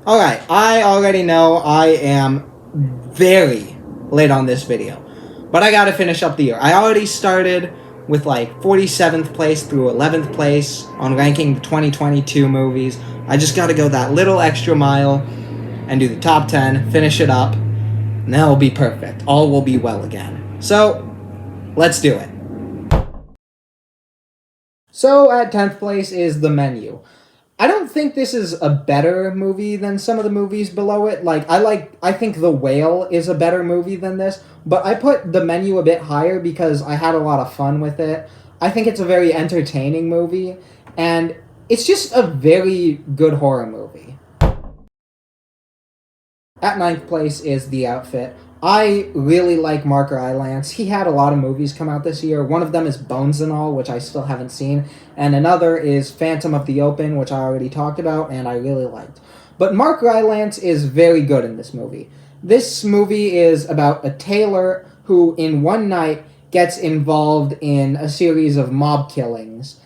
Alright, I already know I am very late on this video, but I gotta finish up the year. I already started with like 47th place through 11th place on ranking the 2022 movies. I just gotta go that little extra mile and do the top 10, finish it up, and that'll be perfect. All will be well again. So, let's do it. So, at 10th place is The Menu. I don't think this is a better movie than some of the movies below it. I think The Whale is a better movie than this, but I put The Menu a bit higher because I had a lot of fun with it. I think it's a very entertaining movie, and it's just a very good horror movie. At ninth place is The Outfit. I really like Mark Rylance. He had a lot of movies come out this year. One of them is Bones and All, which I still haven't seen, and another is Phantom of the Open, which I already talked about and I really liked. But Mark Rylance is very good in this movie. This movie is about a tailor who, in one night, gets involved in a series of mob killings.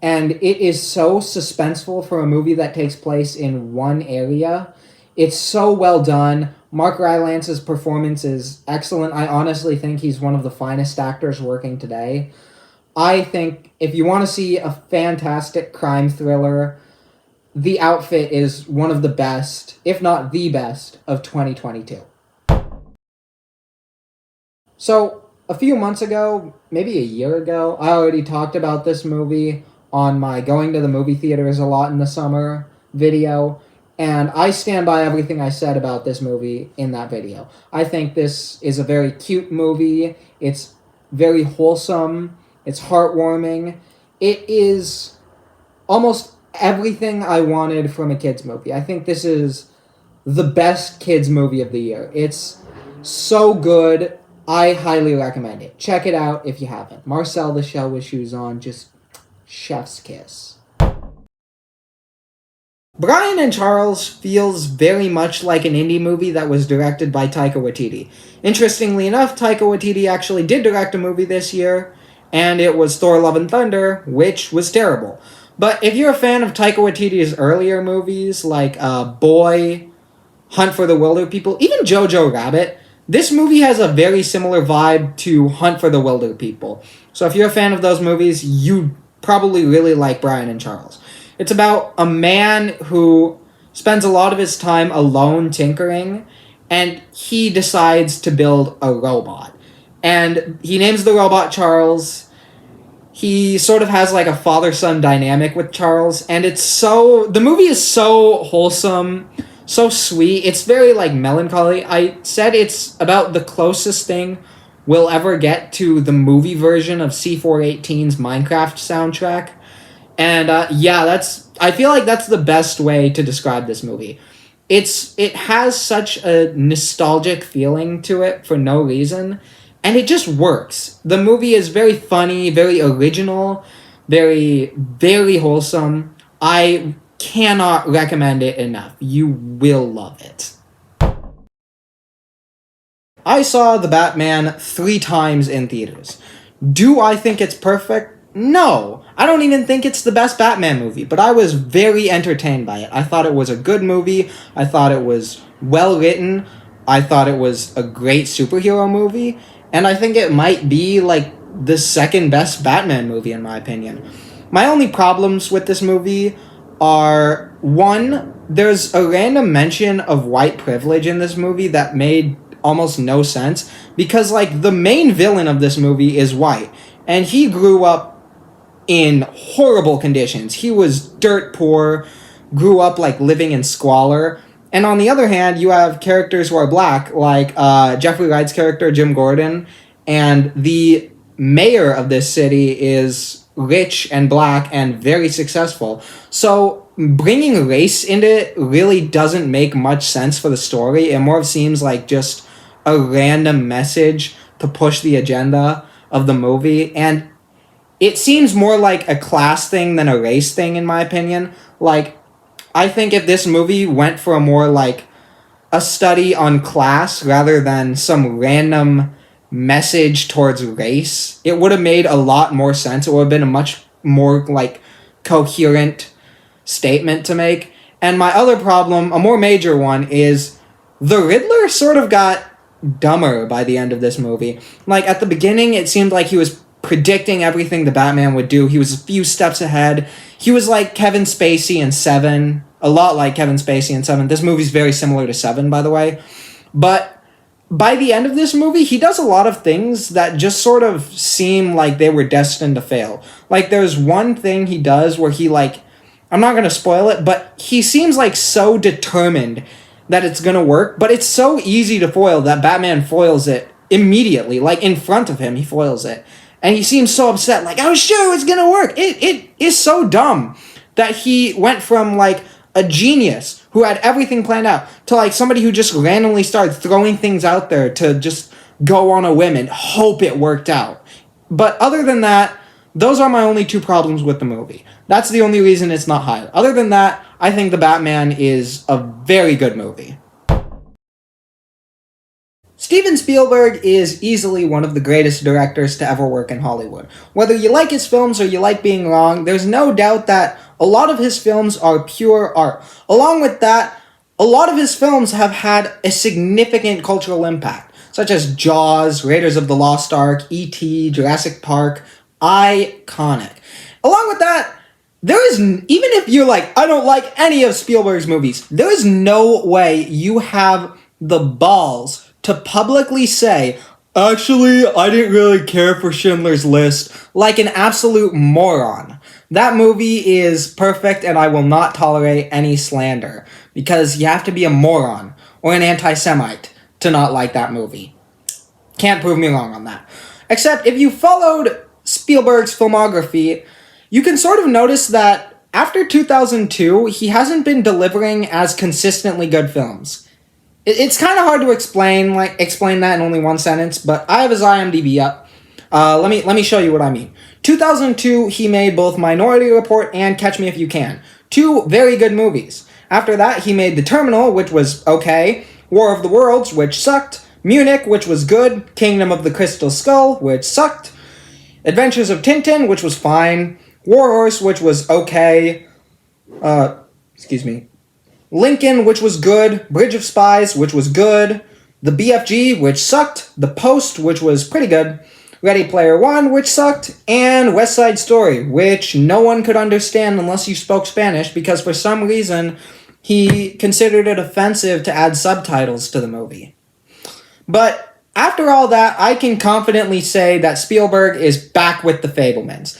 And it is so suspenseful for a movie that takes place in one area. It's so well done. Mark Rylance's performance is excellent. I honestly think he's one of the finest actors working today. I think if you want to see a fantastic crime thriller, The Outfit is one of the best, if not the best, of 2022. So, a few months ago, maybe a year ago, I already talked about this movie on my Going to the Movie Theaters a Lot in the Summer video. And I stand by everything I said about this movie in that video. I think this is a very cute movie. It's very wholesome. It's heartwarming. It is almost everything I wanted from a kids movie. I think this is the best kids movie of the year. It's so good. I highly recommend it. Check it out if you haven't. Marcel the Shell with shoes on. Just chef's kiss. Brian and Charles feels very much like an indie movie that was directed by Taika Waititi. Interestingly enough, Taika Waititi actually did direct a movie this year, and it was Thor Love and Thunder, which was terrible. But if you're a fan of Taika Waititi's earlier movies, like Boy, Hunt for the Wilderpeople, even Jojo Rabbit, this movie has a very similar vibe to Hunt for the Wilderpeople. So if you're a fan of those movies, you probably really like Brian and Charles. It's about a man who spends a lot of his time alone tinkering, and he decides to build a robot. And he names the robot Charles. He sort of has like a father-son dynamic with Charles, and the movie is so wholesome, so sweet. It's very like melancholy. I said it's about the closest thing we'll ever get to the movie version of C418's Minecraft soundtrack. And I feel like that's the best way to describe this movie. It has such a nostalgic feeling to it for no reason, and it just works. The movie is very funny, very original, very, very wholesome. I cannot recommend it enough. You will love it. I saw The Batman 3 times in theaters. Do I think it's perfect? No, I don't even think it's the best Batman movie, but I was very entertained by it. I thought it was a good movie. I thought it was well written. I thought it was a great superhero movie, and I think it might be like the second best Batman movie in my opinion. My only problems with this movie are, one, there's a random mention of white privilege in this movie that made almost no sense, because like the main villain of this movie is white, and he grew up in horrible conditions. He was dirt poor, grew up like living in squalor. And on the other hand, you have characters who are black, like Jeffrey Wright's character, Jim Gordon, and the mayor of this city is rich and black and very successful. So bringing race into it really doesn't make much sense for the story. It more seems like just a random message to push the agenda of the movie. And it seems more like a class thing than a race thing, in my opinion. Like, I think if this movie went for a more, like, a study on class rather than some random message towards race, it would have made a lot more sense. It would have been a much more, like, coherent statement to make. And my other problem, a more major one, is the Riddler sort of got dumber by the end of this movie. Like, at the beginning, it seemed like he was predicting everything the Batman would do. He was a few steps ahead. He was like Kevin Spacey in Seven, a lot like Kevin Spacey in Seven. This movie's very similar to Seven, by the way. But by the end of this movie, he does a lot of things that just sort of seem like they were destined to fail. Like, there's one thing he does where he, like, I'm not going to spoil it, but he seems like so determined that it's going to work, but it's so easy to foil that Batman foils it immediately. Like, in front of him, he foils it. And he seems so upset, like, I was sure it was going to work. It is so dumb that he went from, like, a genius who had everything planned out to, like, somebody who just randomly started throwing things out there to just go on a whim and hope it worked out. But other than that, those are my only two problems with the movie. That's the only reason it's not higher. Other than that, I think The Batman is a very good movie. Steven Spielberg is easily one of the greatest directors to ever work in Hollywood. Whether you like his films or you like being wrong, there's no doubt that a lot of his films are pure art. Along with that, a lot of his films have had a significant cultural impact, such as Jaws, Raiders of the Lost Ark, E.T., Jurassic Park. Iconic. Along with that, there is, even if you're like, I don't like any of Spielberg's movies, there is no way you have the balls to publicly say, actually, I didn't really care for Schindler's List, like an absolute moron. That movie is perfect, and I will not tolerate any slander, because you have to be a moron or an anti-Semite to not like that movie. Can't prove me wrong on that. Except if you followed Spielberg's filmography, you can sort of notice that after 2002, he hasn't been delivering as consistently good films. It's kind of hard to explain that in only one sentence, but I have his IMDb up. Let me show you what I mean. 2002, he made both Minority Report and Catch Me If You Can. Two very good movies. After that, he made The Terminal, which was okay, War of the Worlds, which sucked, Munich, which was good, Kingdom of the Crystal Skull, which sucked, Adventures of Tintin, which was fine, Warhorse, which was okay, Lincoln, which was good, Bridge of Spies, which was good, The BFG, which sucked, The Post, which was pretty good, Ready Player One, which sucked, and West Side Story, which no one could understand unless you spoke Spanish, because for some reason, he considered it offensive to add subtitles to the movie. But after all that, I can confidently say that Spielberg is back with The Fabelmans.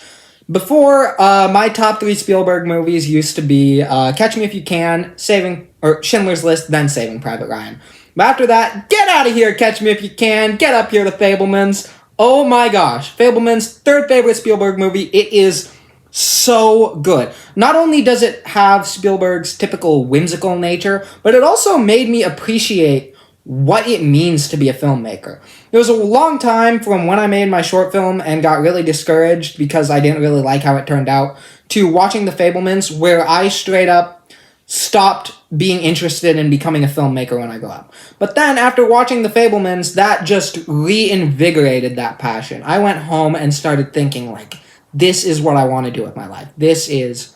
Before, my top three Spielberg movies used to be Catch Me If You Can, Schindler's List, then Saving Private Ryan. But after that, get out of here, Catch Me If You Can, get up here, The Fabelmans. Oh my gosh, Fabelmans, third favorite Spielberg movie. It is so good. Not only does it have Spielberg's typical whimsical nature, but it also made me appreciate what it means to be a filmmaker. It was a long time from when I made my short film and got really discouraged because I didn't really like how it turned out, to watching The Fabelmans, where I straight up stopped being interested in becoming a filmmaker when I grew up. But then, after watching The Fabelmans, that just reinvigorated that passion. I went home and started thinking, like, this is what I want to do with my life. This is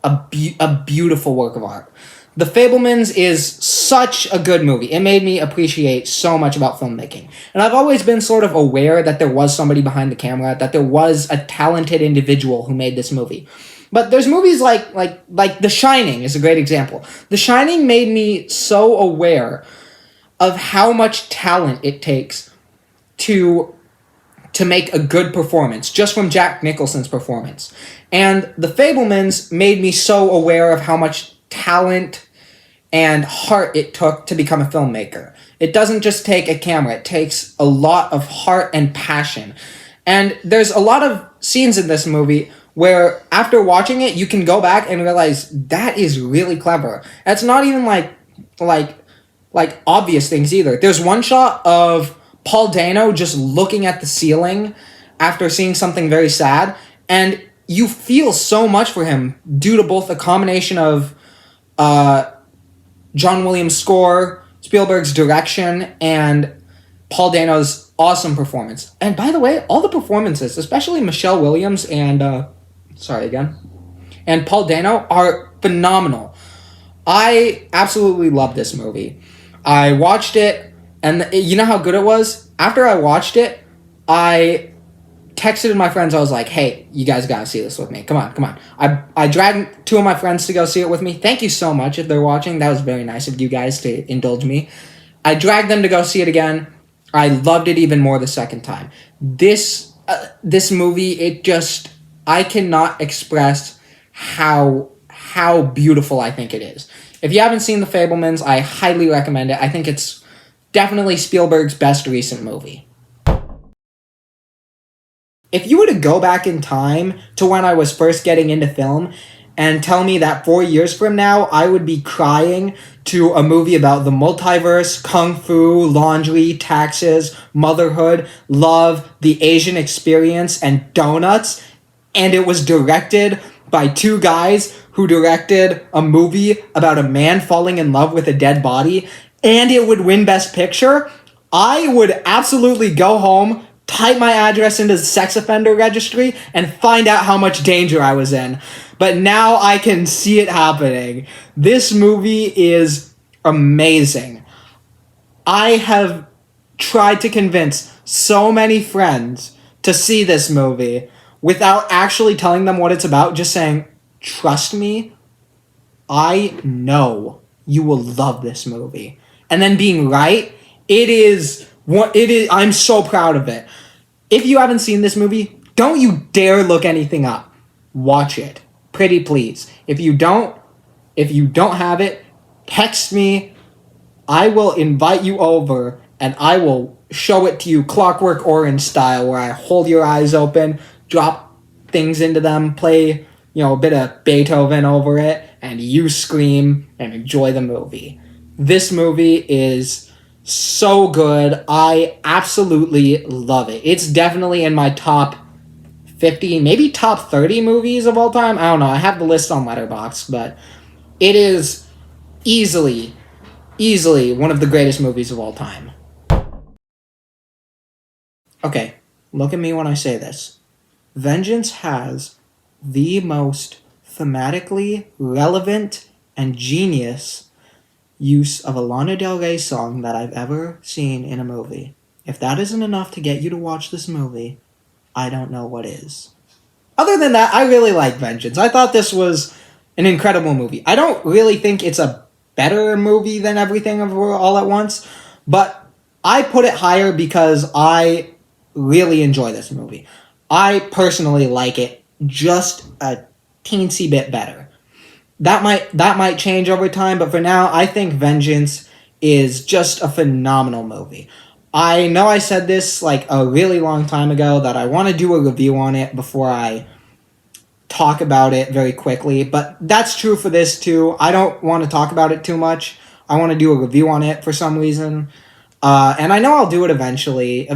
a beautiful work of art. The Fabelmans is such a good movie. It made me appreciate so much about filmmaking. And I've always been sort of aware that there was somebody behind the camera, that there was a talented individual who made this movie. But there's movies like The Shining is a great example. The Shining made me so aware of how much talent it takes to make a good performance, just from Jack Nicholson's performance. And The Fabelmans made me so aware of how much talent and heart it took to become a filmmaker. It doesn't just take a camera, it takes a lot of heart and passion. And there's a lot of scenes in this movie where after watching it, you can go back and realize that is really clever. It's not even like obvious things either. There's one shot of Paul Dano just looking at the ceiling after seeing something very sad, and you feel so much for him due to both a combination of John Williams' score, Spielberg's direction, and Paul Dano's awesome performance. And by the way, all the performances, especially Michelle Williams and Paul Dano, are phenomenal. I absolutely love this movie. I watched it, and you know how good it was? After I watched it, I texted my friends. I was like, hey, you guys gotta see this with me. Come on, come on. I dragged two of my friends to go see it with me. Thank you so much if they're watching. That was very nice of you guys to indulge me. I dragged them to go see it again. I loved it even more the second time. This movie, it just, I cannot express how beautiful I think it is. If you haven't seen The Fabelmans, I highly recommend it. I think it's definitely Spielberg's best recent movie. If you were to go back in time to when I was first getting into film and tell me that 4 years from now I would be crying to a movie about the multiverse, kung fu, laundry, taxes, motherhood, love, the Asian experience, and donuts, and it was directed by two guys who directed a movie about a man falling in love with a dead body, and it would win Best Picture, I would absolutely go home, type my address into the sex offender registry, and find out how much danger I was in. But now I can see it happening. This movie is amazing. I have tried to convince so many friends to see this movie without actually telling them what it's about, just saying, trust me, I know you will love this movie. And then being right, it is what it is. I'm so proud of it. If you haven't seen this movie, don't you dare look anything up. Watch it. Pretty please. If you don't have it, text me. I will invite you over and I will show it to you Clockwork Orange style, where I hold your eyes open, drop things into them, play, a bit of Beethoven over it, and you scream and enjoy the movie. This movie is so good. I absolutely love it. It's definitely in my top 50, maybe top 30 movies of all time. I don't know. I have the list on Letterboxd, but it is easily one of the greatest movies of all time. Okay, look at me when I say this. Vengeance has the most thematically relevant and genius use of a Lana Del Rey song that I've ever seen in a movie. If that isn't enough to get you to watch this movie, I don't know what is. Other than that, I really like Vengeance. I thought this was an incredible movie. I don't really think it's a better movie than Everything Everywhere All at Once, but I put it higher because I really enjoy this movie. I personally like it just a teensy bit better. That might change over time, but for now, I think Vengeance is just a phenomenal movie. I know I said this like a really long time ago that I want to do a review on it before I talk about it very quickly, but that's true for this too. I don't want to talk about it too much. I want to do a review on it for some reason. And I know I'll do it eventually.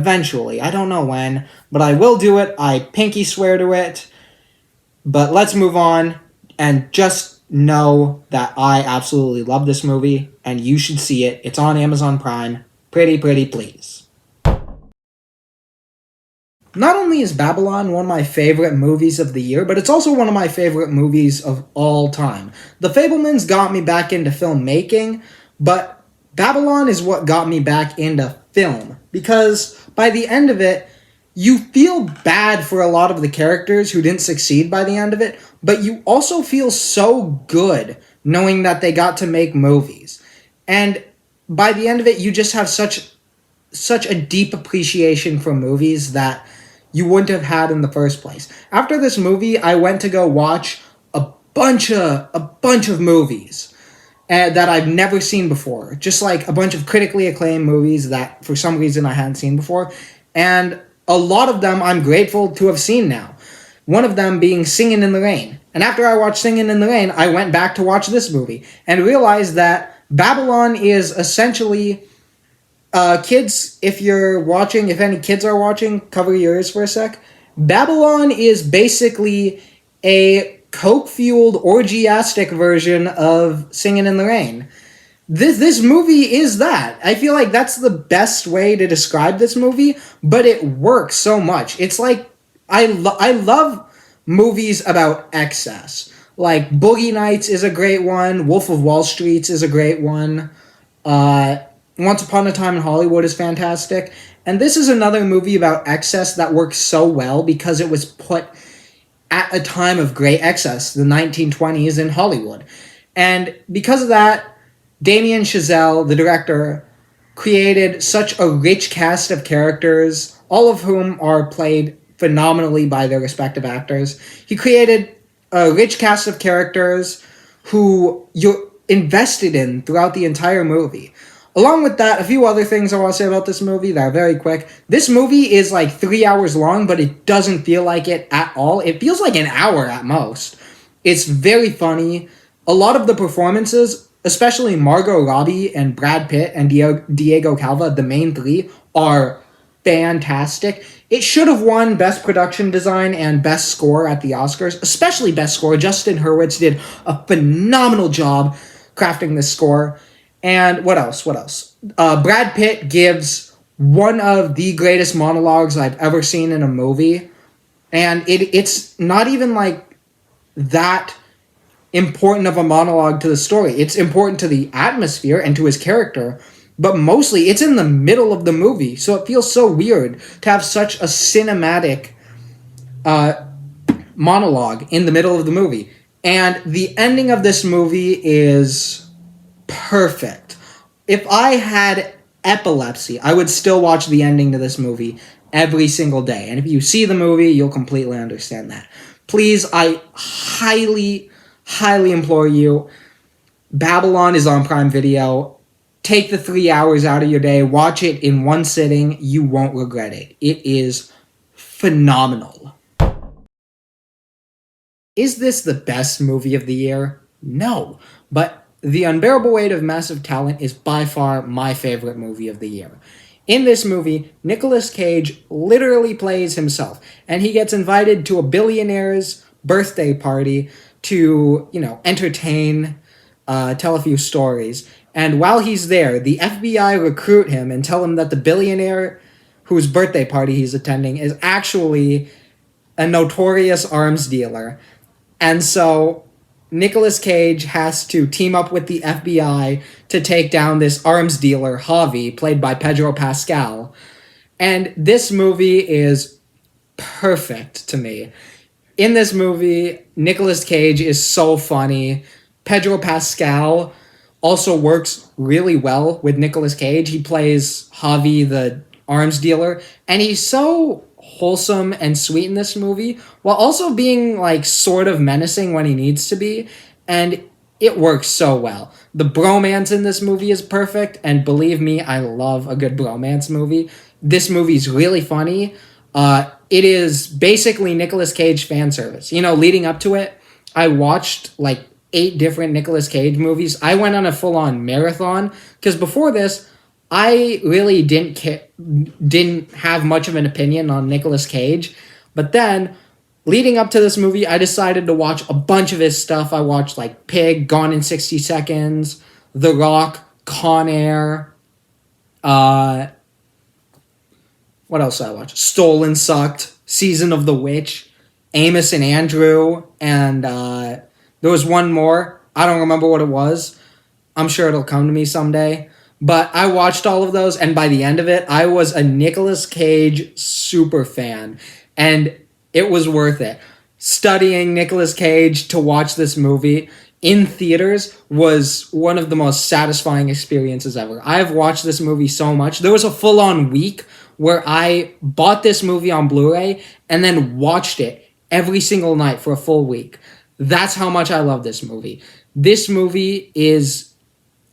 I don't know when, but I will do it. I pinky swear to it. But let's move on and just know that I absolutely love this movie and you should see it. It's on Amazon Prime. Pretty please. Not only is Babylon one of my favorite movies of the year, but it's also one of my favorite movies of all time. The Fabelmans got me back into filmmaking, but Babylon is what got me back into film, because by the end of it, you feel bad for a lot of the characters who didn't succeed by the end of it, but you also feel so good knowing that they got to make movies. And by the end of it, you just have such a deep appreciation for movies that you wouldn't have had in the first place. After this movie, I went to go watch a bunch of movies that I've never seen before. Just like a bunch of critically acclaimed movies that for some reason I hadn't seen before. And a lot of them I'm grateful to have seen now. One of them being Singin' in the Rain. And after I watched Singin' in the Rain, I went back to watch this movie and realized that Babylon is essentially... kids, if any kids are watching, cover your ears for a sec. Babylon is basically a coke-fueled, orgiastic version of Singin' in the Rain. This movie is that. I feel like that's the best way to describe this movie, but it works so much. It's like, I love movies about excess. Like Boogie Nights is a great one. Wolf of Wall Street is a great one. Once Upon a Time in Hollywood is fantastic. And this is another movie about excess that works so well because it was put at a time of great excess, the 1920s in Hollywood. And because of that, Damien Chazelle, the director, created such a rich cast of characters, all of whom are played phenomenally by their respective actors. He created a rich cast of characters who you're invested in throughout the entire movie. Along with that, a few other things I want to say about this movie that are very quick. This movie is like 3 hours long, but it doesn't feel like it at all. It feels like an hour at most. It's very funny. A lot of the performances, especially Margot Robbie and Brad Pitt and Diego Calva, the main three, are fantastic. It should have won Best Production Design and Best Score at the Oscars, especially Best Score. Justin Hurwitz did a phenomenal job crafting this score. And what else? Brad Pitt gives one of the greatest monologues I've ever seen in a movie. And it's not even like that important of a monologue to the story. It's important to the atmosphere and to his character. But mostly, it's in the middle of the movie. So it feels so weird to have such a cinematic monologue in the middle of the movie. And the ending of this movie is perfect. If I had epilepsy, I would still watch the ending to this movie every single day. And if you see the movie, you'll completely understand that. Please, I highly, highly implore you. Babylon is on Prime Video. Take the 3 hours out of your day. Watch it in one sitting. You won't regret it. It is phenomenal. Is this the best movie of the year? No. But The Unbearable Weight of Massive Talent is by far my favorite movie of the year. In this movie, Nicolas Cage literally plays himself, and he gets invited to a billionaire's birthday party to, entertain, tell a few stories. And while he's there, the FBI recruit him and tell him that the billionaire whose birthday party he's attending is actually a notorious arms dealer. And so Nicolas Cage has to team up with the FBI to take down this arms dealer, Javi, played by Pedro Pascal. And this movie is perfect to me. In this movie, Nicolas Cage is so funny. Pedro Pascal also works really well with Nicolas Cage. He plays Javi, the arms dealer, and he's so wholesome and sweet in this movie, while also being sort of menacing when he needs to be, and it works so well. The bromance in this movie is perfect, and believe me, I love a good bromance movie. This movie's really funny. It is basically Nicolas Cage fan service. Leading up to it, I watched 8 different Nicolas Cage movies. I went on a full-on marathon, because before this, I really didn't have much of an opinion on Nicolas Cage. But then, leading up to this movie, I decided to watch a bunch of his stuff. I watched Pig, Gone in 60 Seconds, The Rock, Con Air. What else did I watch? Stolen Sucked, Season of the Witch, Amos and Andrew, and there was one more. I don't remember what it was. I'm sure it'll come to me someday. But I watched all of those, and by the end of it, I was a Nicolas Cage super fan. And it was worth it. Studying Nicolas Cage to watch this movie in theaters was one of the most satisfying experiences ever. I've watched this movie so much. There was a full-on week where I bought this movie on Blu-ray and then watched it every single night for a full week. That's how much I love this movie. This movie is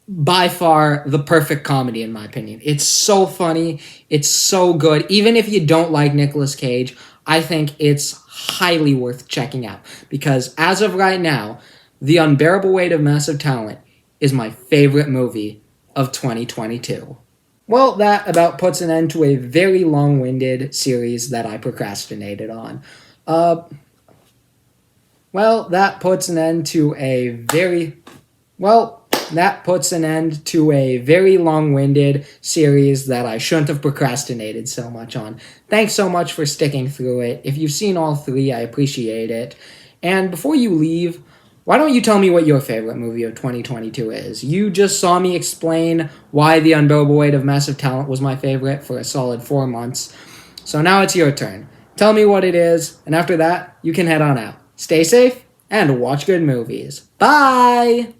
by far the perfect comedy, in my opinion. It's so funny. It's so good. Even if you don't like Nicolas Cage, I think it's highly worth checking out. Because as of right now, The Unbearable Weight of Massive Talent is my favorite movie of 2022. Well, that about puts an end to a very long-winded series that I procrastinated on. That puts an end to a very long-winded series that I shouldn't have procrastinated so much on. Thanks so much for sticking through it. If you've seen all 3, I appreciate it. And before you leave, Why don't you tell me what your favorite movie of 2022 is? You just saw me explain why The Unbearable Weight of Massive Talent was my favorite for a solid 4 months. So now it's your turn. Tell me what it is, and after that, you can head on out. Stay safe, and watch good movies. Bye!